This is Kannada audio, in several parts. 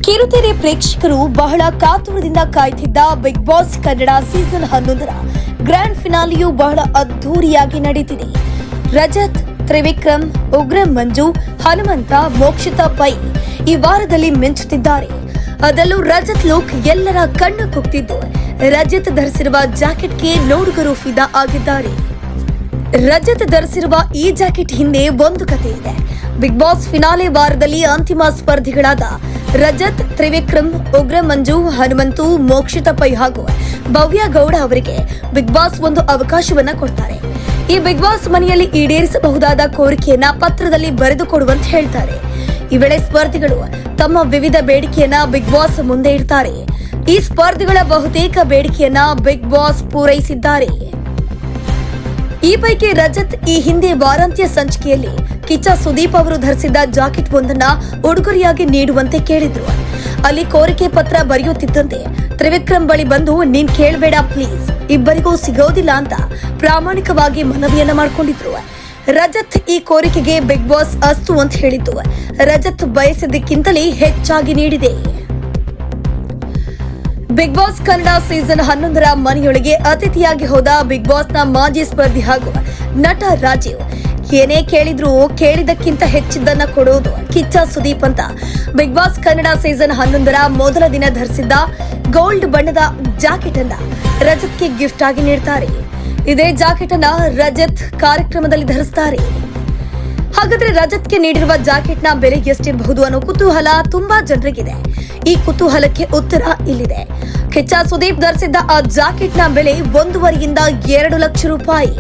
ಕಿರುತೆರೆ ಪ್ರೇಕ್ಷಕರು ಬಹಳ ಕಾತುರದಿಂದ ಕಾಯ್ತಿದ್ದ ಬಿಗ್ ಬಾಸ್ ಕನ್ನಡ ಸೀಸನ್ 11ರ ಗ್ರ್ಯಾಂಡ್ ಫಿನಾಲಿಯು ಬಹಳ ಅದ್ದೂರಿಯಾಗಿ ನಡೆದಿದೆ. ರಜತ್, ತ್ರಿವಿಕ್ರಮ್, ಉಗ್ರ ಮಂಜು, ಹನುಮಂತ, ಮೋಕ್ಷಿತಾ ಪೈ ಈ ವಾರದಲ್ಲಿ ಮಿಂಚುತ್ತಿದ್ದಾರೆ. ಅದರಲ್ಲೂ ರಜತ್ ಲುಕ್ ಎಲ್ಲರ ಕಣ್ಣು ಕುಕ್ತಿದ್ದು, ರಜತ್ ಧರಿಸಿರುವ ಜಾಕೆಟ್ಗೆ ನೋಡುಗರು ಫಿದಾ ಆಗಿದ್ದಾರೆ. ರಜತ್ ಧರಿಸಿರುವ ಈ ಜಾಕೆಟ್ ಹಿಂದೆ ಒಂದು ಕಥೆ ಇದೆ. ಬಿಗ್ ಬಾಸ್ ಫಿನಾಲೆ ವಾರದಲ್ಲಿ ಅಂತಿಮ ಸ್ಪರ್ಧಿಗಳಾದ ರಜತ್, ತ್ರಿವಿಕ್ರಮ್, ಉಗ್ರ ಮಂಜು, ಹನುಮಂತು, ಮೋಕ್ಷಿತಾ ಪೈ ಹಾಗೂ ಭವ್ಯ ಗೌಡ ಅವರಿಗೆ ಬಿಗ್ ಬಾಸ್ ಒಂದು ಅವಕಾಶವನ್ನ ಕೊಡ್ತಾರೆ. ಈ ಬಿಗ್ ಬಾಸ್ ಮನೆಯಲ್ಲಿ ಈಡೇರಿಸಬಹುದಾದ ಕೋರಿಕೆಯನ್ನ ಪತ್ರದಲ್ಲಿ ಬರೆದುಕೊಡುವಂತೆ ಹೇಳ್ತಾರೆ. ಈ ವೇಳೆ ಸ್ಪರ್ಧಿಗಳು ತಮ್ಮ ವಿವಿಧ ಬೇಡಿಕೆಯನ್ನ ಬಿಗ್ ಬಾಸ್ ಮುಂದೆ ಇಡ್ತಾರೆ. ಈ ಸ್ಪರ್ಧಿಗಳ ಬಹುತೇಕ ಬೇಡಿಕೆಯನ್ನ ಬಿಗ್ ಬಾಸ್ ಪೂರೈಸಿದ್ದಾರೆ. ಈ ಪೈಕಿ ರಜತ್ ಈ ಹಿಂದೆ ವಾರಾಂತ್ಯ ಸಂಚಿಕೆಯಲ್ಲಿ ಕಿಚ್ಚ ಸುದೀಪ್ ಅವರು ಧರಿಸಿದ್ದ ಜಾಕೆಟ್ ಒಂದನ್ನ ಉಡುಗೊರೆಯಾಗಿ ನೀಡುವಂತೆ ಕೇಳಿದ್ರು. ಅಲ್ಲಿ ಕೋರಿಕೆ ಪತ್ರ ಬರೆಯುತ್ತಿದ್ದಂತೆ ತ್ರಿವಿಕ್ರಮ್ ಬಳಿ ಬಂದು, ನೀನ್ ಕೇಳಬೇಡ ಪ್ಲೀಸ್, ಇಬ್ಬರಿಗೂ ಸಿಗೋದಿಲ್ಲ ಅಂತ ಪ್ರಾಮಾಣಿಕವಾಗಿ ಮನವಿಯನ್ನ ಮಾಡಿಕೊಂಡಿದ್ರು. ರಜತ್ ಈ ಕೋರಿಕೆಗೆ ಬಿಗ್ ಬಾಸ್ ಅಸ್ತು ಅಂತ ಹೇಳಿದ್ದು, ರಜತ್ ಬಯಸಿದ್ದಕ್ಕಿಂತಲೇ ಹೆಚ್ಚಾಗಿ ನೀಡಿದೆ. ಬಿಗ್ ಬಾಸ್ ಕನ್ನಡ ಸೀಸನ್ 11ರ ಮನೆಯೊಳಗೆ ಅತಿಥಿಯಾಗಿ ಹೋದ ಬಿಗ್ ಬಾಸ್ನ ಮಾಜಿ ಸ್ಪರ್ಧಿ ಹಾಗೂ ನಟ ರಾಜೀವ್ ಏನೇ ಕೇಳಿದ್ರು ಕೇಳಿದಕ್ಕಿಂತ ಹೆಚ್ಚಿದ್ದನ್ನ ಕೊಡೋದು ಕಿಚ್ಚ ಸುದೀಪ್ ಅಂತ ಬಿಗ್ ಬಾಸ್ ಕನ್ನಡ ಸೀಸನ್ 11ರ ಮೊದಲ ದಿನ ಧರಿಸಿದ್ದ ಗೋಲ್ಡ್ ಬಣ್ಣದ ಜಾಕೆಟ್ ಅನ್ನ ರಜತ್ಗೆ ಗಿಫ್ಟ್ ಆಗಿ ನೀಡ್ತಾರೆ. ಇದೇ ಜಾಕೆಟ್ ಅನ್ನ ರಜತ್ ಕಾರ್ಯಕ್ರಮದಲ್ಲಿ ಧರಿಸ್ತಾರೆ. ಹಾಗಾದ್ರೆ ರಜತ್ಗೆ ನೀಡಿರುವ ಜಾಕೆಟ್ನ ಬೆಲೆ ಎಷ್ಟಿರಬಹುದು ಅನ್ನೋ ಕುತೂಹಲ ತುಂಬಾ ಜನರಿಗಿದೆ. ಈ ಕುತೂಹಲಕ್ಕೆ ಉತ್ತರ ಇಲ್ಲಿದೆ. ಕಿಚ್ಚ ಸುದೀಪ್ ಧರಿಸಿದ್ದ ಆ ಜಾಕೆಟ್ನ ಬೆಲೆ 1.5 ರಿಂದ 2 ಲಕ್ಷ ರೂಪಾಯಿ.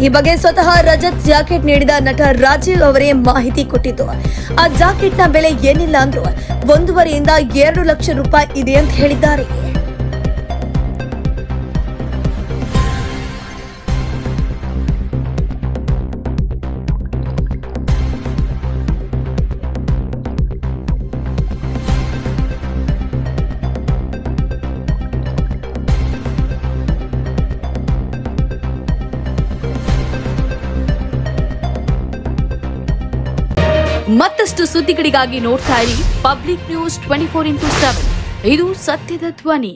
ಈ ಬಗ್ಗೆ ಸ್ವತಃ ರಜತ್ ಜಾಕೆಟ್ ನೀಡಿದ ನಟ ರಾಜೀವ್ ಅವರೇ ಮಾಹಿತಿ ಕೊಟ್ಟಿದ್ದು, ಆ ಜಾಕೆಟ್ನ ಬೆಲೆ ಏನಿಲ್ಲ ಅಂದ್ರೂ 1.5 ರಿಂದ 2 ಲಕ್ಷ ರೂಪಾಯಿ ಇದೆ ಅಂತ ಹೇಳಿದ್ದಾರೆ. ಮತ್ತಷ್ಟು ಸುದ್ದಿಗಳಿಗಾಗಿ ನೋಡ್ತಾ ಇರಿ ಪಬ್ಲಿಕ್ ನ್ಯೂಸ್ 24x7. ಇದು ಸತ್ಯದ ಧ್ವನಿ.